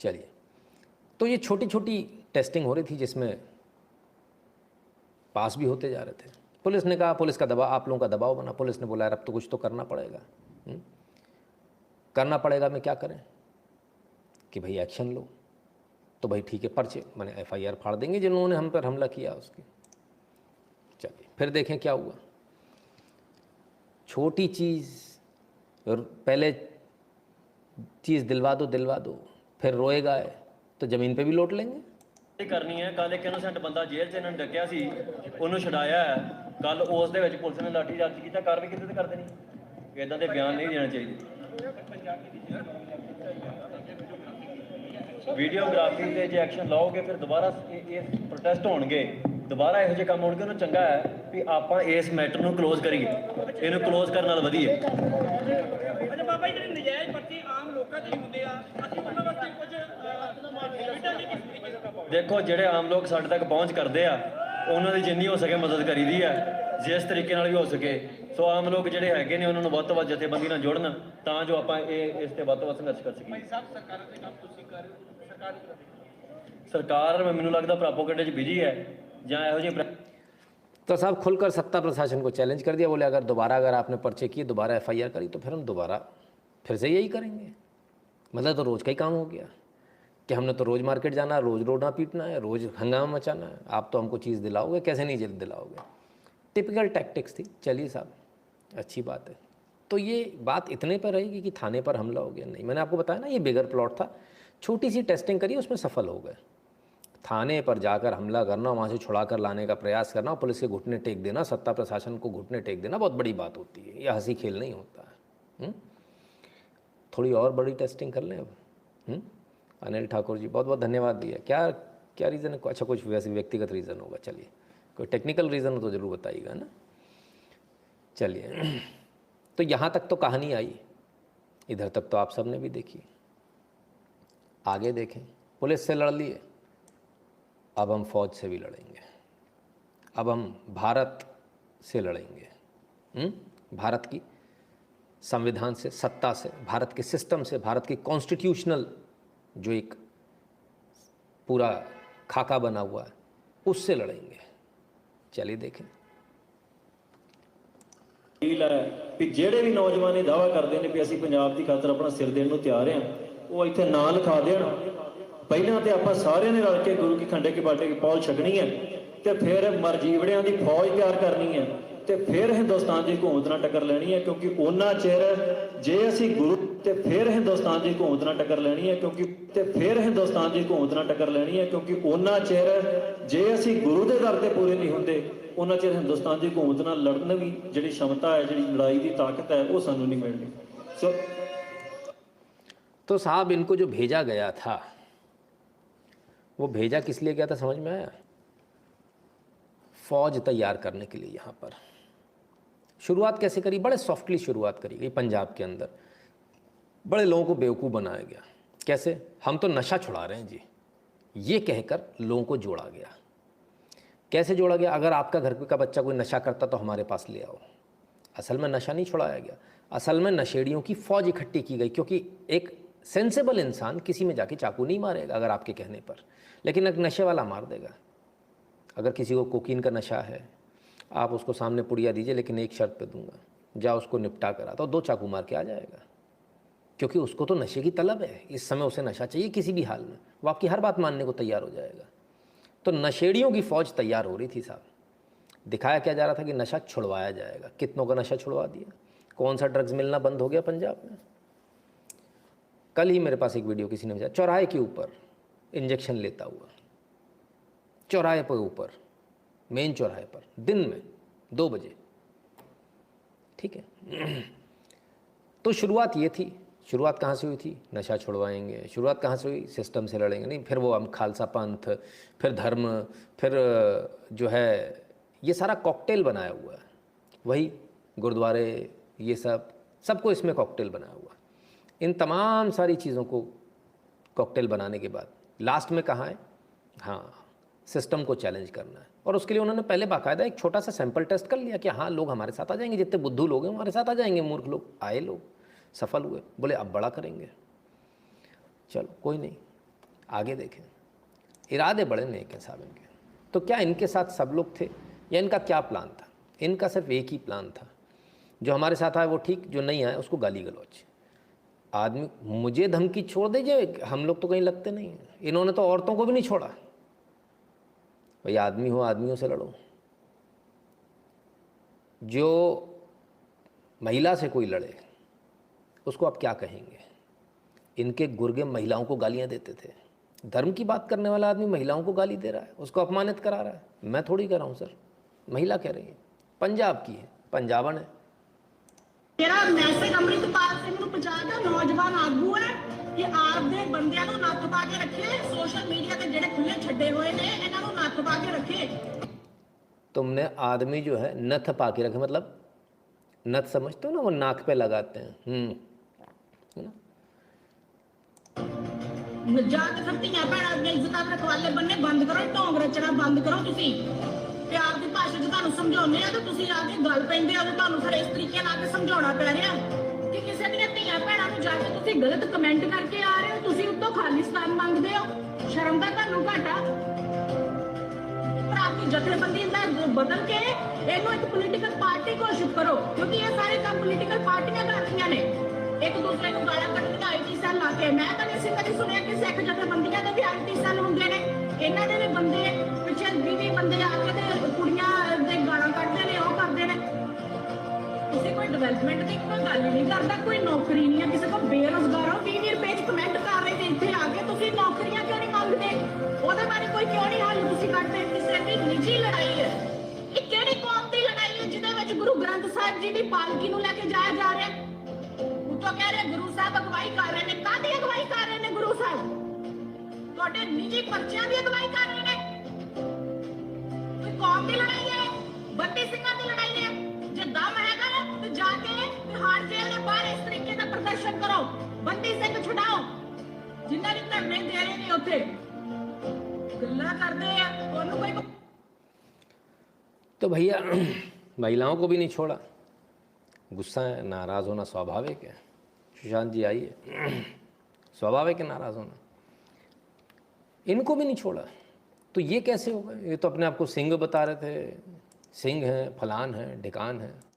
चलिए, तो ये छोटी छोटी टेस्टिंग हो रही थी जिसमें पास भी होते जा रहे थे। पुलिस ने कहा, पुलिस का दबाव, आप लोगों का दबाव बना, पुलिस ने बोला यार अब तो कुछ तो करना पड़ेगा। करना पड़ेगा, में क्या करें कि भाई एक्शन लो। तो भाई ठीक है, पर्चे मैंने FIR फाड़ देंगे जिन्होंने हम पर हमला किया उसकी। चलिए फिर देखें क्या हुआ। छोटी चीज़, पहले चीज़ दिलवा दो, फिर रोएगा है तो ज़मीन पे भी लौट लेंगे। करनी है। कल एक इनोसेंट बंदा जेल 'ਚ ਇਹਨਾਂ ਨੇ ਡੱਕਿਆ ਸੀ, ਉਹਨੂੰ ਛਡਾਇਆ ਹੈ। ਕੱਲ ਉਸ ਦੇ ਵਿੱਚ ਪੁਲਿਸ ਨੇ ਲਾਠੀਚਾਰਜ ਕੀਤਾ, ਕਾਰਵਾਈ ਕਿਤੇ ਤੇ ਕਰਦੇ ਨਹੀਂ। ਇਦਾਂ ਦੇ ਬਿਆਨ ਨਹੀਂ ਦੇਣੇ ਚਾਹੀਦੇ। ਵੀਡੀਓਗ੍ਰਾਫੀ ਤੇ ਜੇ ਐਕਸ਼ਨ ਲਾਓਗੇ ਫਿਰ ਦੁਬਾਰਾ ਇਹ ਪ੍ਰੋਟੈਸਟ ਹੋਣਗੇ, ਦੁਬਾਰਾ ਇਹੋ ਜਿਹੇ ਕੰਮ ਹੋਣਗੇ। ਉਹਨੂੰ ਚੰਗਾ ਹੈ ਵੀ ਆਪਾਂ ਇਸ ਮੈਟਰ ਨੂੰ ਕਲੋਜ਼ ਕਰੀਏ, ਇਹਨੂੰ ਕਲੋਜ਼ ਕਰਨ ਨਾਲ ਵਧੀਆ। ਅੱਛਾ ਬਾਬਾ ਜੀ, ਜਿਹੜੇ ਨਜਾਇਜ਼ ਪਰਚੇ ਆਮ ਲੋਕਾਂ ਦੇ ਹੁੰਦੇ ਆ, ਅਸੀਂ ਉਹਨਾਂ ਵਾਸਤੇ ਕੁਝ ਦੇਖੋ, ਜਿਹੜੇ ਆਮ ਲੋਕ ਸਾਡੇ ਤੱਕ ਪਹੁੰਚ ਕਰਦੇ ਆ ਉਹਨਾਂ ਦੀ ਜਿੰਨੀ ਹੋ ਸਕੇ ਮਦਦ ਕਰੀਦੀ ਆ, ਜਿਸ ਤਰੀਕੇ ਨਾਲ ਵੀ ਹੋ ਸਕੇ। ਸੋ ਆਮ ਲੋਕ ਜਿਹੜੇ ਹੈਗੇ ਨੇ ਉਹਨਾਂ ਨੂੰ ਵੱਧ ਤੋਂ ਵੱਧ ਜਥੇਬੰਦੀ ਨਾਲ ਜੁੜਨ ਤਾਂ ਜੋ ਆਪਾਂ ਇਸ ਤੇ ਵੱਧ ਤੋਂ ਵੱਧ ਸੰਘਰਸ਼ ਕਰ ਸਕੀਏ। ਸਰਕਾਰਾਂ ਦੇ ਕੰਮ ਤੁਸੀਂ ਕਰ ਰਹੇ ਹੋ, सरकार ਮੈਨੂੰ ਲੱਗਦਾ प्रोपेगेंडे 'ਚ बिजी है ਜਾਂ ਇਹੋ ਜਿਹੇ। तो साहब खुलकर सत्ता प्रशासन को चैलेंज कर दिया, बोले अगर दोबारा अगर आपने पर्चे किए, दोबारा FIR करी तो फिर हम दोबारा फिर से यही करेंगे। मतलब तो रोज़ का ही काम हो गया कि हमने तो रोज़ मार्केट जाना है, रोज़ रोना पीटना है, रोज़ हंगामा मचाना है। आप तो हमको चीज़ दिलाओगे, कैसे नहीं दिलाओगे। टिपिकल टैक्टिक्स थी। चलिए साहब, अच्छी बात है। तो ये बात इतने पर रहेगी कि थाने पर हमला हो गया, नहीं। मैंने आपको बताया ना ये बिगर प्लॉट था, छोटी सी टेस्टिंग करी, उसमें सफल हो गए। थाने पर जाकर हमला करना, वहाँ से छुड़ा कर लाने का प्रयास करना, पुलिस के घुटने टेक देना, सत्ता प्रशासन को घुटने टेक देना बहुत बड़ी बात होती है। यह हंसी खेल नहीं होता है। थोड़ी और बड़ी टेस्टिंग कर लें अब। अनिल ठाकुर जी बहुत बहुत धन्यवाद दिया। क्या क्या रीज़न है? अच्छा, कुछ वैसे व्यक्तिगत रीज़न होगा। चलिए, कोई टेक्निकल रीज़न हो तो ज़रूर बताइएगा ना। चलिए, तो यहाँ तक तो कहानी आई, इधर तक तो आप सब ने भी देखी। आगे देखें, पुलिस से लड़ लिए, अब हम फौज से भी लड़ेंगे। अब हम भारत से लड़ेंगे। भारत की संविधान से, सत्ता से, भारत के सिस्टम से, भारत की कॉन्स्टिट्यूशनल जो एक पूरा खाका बना हुआ है उससे लड़ेंगे। चलिए देखें। भी ਜਿਹੜੇ ਵੀ ਨੌਜਵਾਨ ਇਹ ਦਾਅਵਾ ਕਰਦੇ ਨੇ ਵੀ ਅਸੀਂ ਪੰਜਾਬ ਦੀ ਖਾਤਰ ਆਪਣਾ ਸਿਰ ਦੇਣ ਨੂੰ ਤਿਆਰ ਹਾਂ, ਉਹ ਇੱਥੇ ਨਾਂ ਲਿਖਾ ਦੇਣ। ਪਹਿਲਾਂ ਤੇ ਆਪਾਂ ਸਾਰਿਆਂ ਨੇ ਰਲ ਕੇ ਗੁਰੂ ਕੀ ਖੰਡੇ ਕੀ ਬਾਟੇ ਕੀ ਪੌਲ ਛਕਣੀ ਹੈ ਤੇ ਫਿਰ ਮਰਜੀਵੜਿਆਂ ਦੀ ਫੌਜ ਤਿਆਰ ਕਰਨੀ ਹੈ ਤੇ ਫਿਰ ਹਿੰਦੁਸਤਾਨ ਦੀ ਹਕੂਮਤ ਨਾਲ ਟੱਕਰ ਲੈਣੀ ਹੈ। ਕਿਉਂਕਿ ਉਹਨਾਂ ਚਿਰ ਜੇ ਅਸੀਂ ਗੁਰੂ ਤੇ ਫਿਰ ਹਿੰਦੁਸਤਾਨ ਦੀ ਹਕੂਮਤ ਨਾਲ ਟੱਕਰ ਲੈਣੀ ਹੈ, ਕਿਉਂਕਿ ਤੇ ਫਿਰ ਹਿੰਦੁਸਤਾਨ ਦੀ ਹਕੂਮਤ ਨਾਲ ਟੱਕਰ ਲੈਣੀ ਹੈ। ਕਿਉਂਕਿ ਉਹਨਾਂ ਚਿਰ ਜੇ ਅਸੀਂ ਗੁਰੂ ਦੇ ਦਰ ਤੇ ਪੂਰੇ ਨਹੀਂ ਹੁੰਦੇ, ਉਹਨਾਂ ਚਿਰ ਹਿੰਦੁਸਤਾਨ ਦੀ ਹਕੂਮਤ ਨਾਲ ਲੜਨ ਦੀ ਜਿਹੜੀ क्षमता है, ਜਿਹੜੀ ਲੜਾਈ ਦੀ ਤਾਕਤ ਹੈ, ਉਹ ਸਾਨੂੰ नहीं मिलनी। तो साहब इनको जो भेजा गया था, वो भेजा किस लिए गया था समझ में आया? फौज तैयार करने के लिए। यहाँ पर शुरुआत कैसे करी? बड़े सॉफ्टली शुरुआत करी गई। पंजाब के अंदर बड़े लोगों को बेवकूफ़ बनाया गया। कैसे? हम तो नशा छुड़ा रहे हैं जी, ये कहकर लोगों को जोड़ा गया। कैसे जोड़ा गया? अगर आपका घर का बच्चा कोई नशा करता तो हमारे पास ले आओ। असल में नशा नहीं छुड़ाया गया, असल में नशेड़ियों की फ़ौज इकट्ठी की गई। क्योंकि एक सेंसेबल इंसान किसी में जाके चाकू नहीं मारेगा अगर आपके कहने पर, लेकिन एक नशे वाला मार देगा। अगर किसी को कोकीन का नशा है, आप उसको सामने पुड़िया दीजिए, लेकिन एक शर्त पे दूंगा, जा उसको निपटा कर आता, 2 चाकू मार के आ जाएगा। क्योंकि उसको तो नशे की तलब है, इस समय उसे नशा चाहिए किसी भी हाल में, वो आपकी हर बात मानने को तैयार हो जाएगा। तो नशेड़ियों की फ़ौज तैयार हो रही थी साहब। दिखाया क्या जा रहा था कि नशा छुड़वाया जाएगा। कितनों का नशा छुड़वा दिया? कौन सा ड्रग्स मिलना बंद हो गया पंजाब में? कल ही मेरे पास एक वीडियो किसी ने भेजा, चौराहे के ऊपर इंजेक्शन लेता हुआ, चौराहे पर ऊपर, मेन चौराहे पर, दिन में 2 बजे। ठीक है। तो शुरुआत ये थी। शुरुआत कहाँ से हुई थी? नशा छुड़वाएंगे। शुरुआत कहाँ से हुई? सिस्टम से लड़ेंगे। नहीं, फिर वो हम खालसा पंथ, फिर धर्म, फिर जो है ये सारा कॉकटेल बनाया हुआ है। वही गुरुद्वारे, ये सबको इसमें कॉकटेल बनाया हुआ है। इन तमाम सारी चीज़ों को कॉकटेल बनाने के बाद लास्ट में कहाँ है? हाँ, सिस्टम को चैलेंज करना है। और उसके लिए उन्होंने पहले बाकायदा एक छोटा सा सैंपल टेस्ट कर लिया कि हाँ, लोग हमारे साथ आ जाएंगे, जितने बुद्धू लोग हैं हमारे साथ आ जाएंगे। मूर्ख लोग आए, लोग सफल हुए। बोले अब बड़ा करेंगे। चलो कोई नहीं, आगे देखें, इरादे बड़े नेक हैं साहब इनके। तो क्या इनके साथ सब लोग थे या इनका क्या प्लान था? इनका सिर्फ एक ही प्लान था, जो हमारे साथ आए वो ठीक, जो नहीं आए उसको गाली गलौज। आदमी मुझे धमकी छोड़ दीजिए, हम लोग तो कहीं लगते नहीं हैं। इन्होंने तो औरतों को भी नहीं छोड़ा। भाई आदमी हो, आदमियों से लड़ो। जो महिला से कोई लड़े उसको आप क्या कहेंगे? इनके गुर्गे महिलाओं को गालियां देते थे। धर्म की बात करने वाला आदमी महिलाओं को गाली दे रहा है, उसको अपमानित करा रहा है। मैं थोड़ी कह रहा हूँ सर, महिला कह रही है, पंजाब की है, पंजाबन है। मेरा मैसेज अमृतपाल ਸਿੰਘ ਨੂੰ ਪਹੁੰਚਾਇਆ, ਨੌਜਵਾਨ ਆਗੂ ਹੈ ਕਿ ਆਪ ਦੇ ਬੰਦਿਆਂ ਨੂੰ ਨੱਥ ਪਾ ਕੇ ਰੱਖੇ, ਸੋਸ਼ਲ ਮੀਡੀਆ ਤੇ ਜਿਹੜੇ ਖੁੱਲੇ ਛੱਡੇ ਹੋਏ ਨੇ ਇਹਨਾਂ ਨੂੰ ਨੱਥ ਪਾ ਕੇ ਰੱਖੇ। तुमने आदमी जो है नथ पा के रखे, मतलब नथ समझते हो ना, वो नाक पे लगाते हैं, है ना। ਜਾ ਕੇ ਫਿਰ ਧੀਆਂ ਭੈਣਾਂ ਦੀਆਂ ਇੱਜ਼ਤਾਂ ਰਖਵਾਲੇ ਬੰਨੇ ਬੰਦ ਕਰੋ, ਢੋਂਗ ਰਚਣਾ ਬੰਦ ਕਰੋ। ਤੁਸੀਂ ਪਿਆਰ ਦੀ ਭਾਸ਼ਾ 'ਚ ਤੁਹਾਨੂੰ ਸਮਝਾਉਂਦੇ ਆ ਤੇ ਤੁਸੀਂ ਆ ਕੇ ਗੱਲ ਪੈਂਦੇ ਆ ਤੇ ਤੁਹਾਨੂੰ ਫਿਰ ਇਸ ਤਰੀਕੇ ਨਾਲ ਕੇ ਸਮਝਾਉਣਾ ਪੈ ਰਿਹਾ ਕਿ ਕਿਸੇ ਦੀਆਂ ਧੀਆਂ ਭੈਣਾਂ ਨੂੰ ਜਾ ਕੇ ਤੁਸੀਂ ਗਲਤ ਕਮੈਂਟ ਕਰਕੇ ਆ ਰਹੇ ਹੋ, ਤੁਸੀਂ ਉੱਤੋਂ ਖਾਲਿਸਤਾਨ ਮੰਗਦੇ ਹੋ। ਸ਼ਰਮ ਦਾ ਤੁਹਾਨੂੰ ਘਾਟਾ। ਪਰ ਆਪਣੀ ਜਥੇਬੰਦੀ ਦਾ ਬਦਲ ਕੇ ਇਹਨੂੰ ਇੱਕ ਪੋਲੀਟੀਕਲ ਪਾਰਟੀ ਘੋਸ਼ਿਤ ਕਰੋ, ਕਿਉਂਕਿ ਇਹ ਸਾਰੇ ਕੰਮ ਪੋਲੀਟੀਕਲ ਪਾਰਟੀਆਂ ਕਰਦੀਆਂ ਨੇ। ਇੱਕ ਦੂਸਰੇ ਨੂੰ ਗਾਲਾਂ ਕੱਢਦੀਆਂ ਆਈਟੀ ਸੈੱਲ ਲਾ ਕੇ। ਮੈਂ ਤਾਂ ਨਹੀਂ ਸੀ ਕਦੀ ਸੁਣਿਆ ਕਿ ਸਿੱਖ ਜਥੇਬੰਦੀਆਂ ਦੇ ਵੀ ਆਈਟੀ ਸੈੱਲ ਹੁੰਦੇ ਨੇ। ਇਹਨਾਂ ਦੇ ਵੀ ਬੰਦੇ ਪਿੱਛੇ 20 ਬੰਦੇ ਆ ਕੇ ਤੇ ਕੁੜੀਆਂ ਦੇ ਗਾਲਾਂ ਕੱਢਦੇ ਨੇ, ਉਹ ਕਰਦੇ ਨੇ। ਕਿਸੇ ਕੋਈ ਡਿਵੈਲਪਮੈਂਟ ਦੀ ਕੋਈ ਗੱਲ ਨਹੀਂ ਕਰਦਾ, ਕੋਈ ਨੌਕਰੀ ਨਹੀਂ ਹੈ ਕਿਸੇ ਕੋਲ, ਬੇਰੁਜ਼ਗਾਰ ਹੋ, 20 ਰੁਪਏ 'ਚ ਕਮੈਂਟ ਕਰ ਰਹੇ ਤੇ ਇੱਥੇ ਆ ਕੇ ਤੁਸੀਂ ਨੌਕਰੀਆਂ ਕਿਉਂ ਨਹੀਂ ਮੰਗਦੇ? ਉਹਦੇ ਬਾਰੇ ਕੋਈ ਕਿਉਂ ਨਹੀਂ ਹੱਲ ਤੁਸੀਂ ਕੱਢਦੇ? ਕਿਸੇ ਦੀ ਨਿੱਜੀ ਲੜਾਈ ਹੈ। ਇਹ ਕਿਹੜੀ ਕੌਮ ਦੀ ਲੜਾਈ ਹੈ ਜਿਹਦੇ ਵਿੱਚ ਗੁਰੂ ਗ੍ਰੰਥ ਸਾਹਿਬ ਜੀ ਦੀ ਪਾਲਕੀ ਨੂੰ ਲੈ ਕੇ ਜਾਇਆ ਜਾ ਰਿਹਾ? ਉੱਤੋਂ ਕਹਿ ਰਹੇ ਗੁਰੂ ਸਾਹਿਬ ਅਗਵਾਈ ਕਰ ਰਹੇ ਨੇ। ਕਾਹਦੀ ਅਗਵਾਈ ਕਰ ਰਹੇ ਨੇ ਗੁਰੂ ਸਾਹਿਬ? ਤੁਹਾਡੇ ਨਿੱਜੀ ਪਰਚਿਆਂ ਦੀ ਅਗਵਾਈ ਕਰ ਰਹੇ ਨੇ। ਕੋਈ ਕੌਮ ਦੀ ਲੜਾਈ ਹੈ? ਬੰਦੀ ਸਿੰਘਾਂ ਦੀ ਲੜਾਈ ਹੈ? ਜੇ ਦਮ ਹੈਗਾ ਨਾ ਤੇ ਜਾ ਕੇ ਤਿਹਾੜ ਜੇਲ੍ਹ ਦੇ ਬਾਹਰ ਇਸ ਤਰੀਕੇ ਦਾ ਪ੍ਰਦਰਸ਼ਨ ਕਰੋ, ਬੰਦੀ ਸਿੰਘ ਛੁਡਾਓ ਜਿਨ੍ਹਾਂ ਨੇ ਧਰਨੇ ਦੇ ਰਹੇ ਨੇ ਉੱਥੇ। ਗੱਲਾਂ ਕਰਦੇ ਆ ਉਹਨੂੰ ਕੋਈ। तो भैया महिलाओं को भी नहीं छोड़ा। गुस्सा है, नाराज़ होना स्वाभाविक है। सुशांत जी आइए, स्वाभाविक है नाराज़ होना। इनको भी नहीं छोड़ा तो ये कैसे होगा? ये तो अपने आप को सिंह बता रहे थे, सिंह हैं, फलान हैं, ढिकान हैं।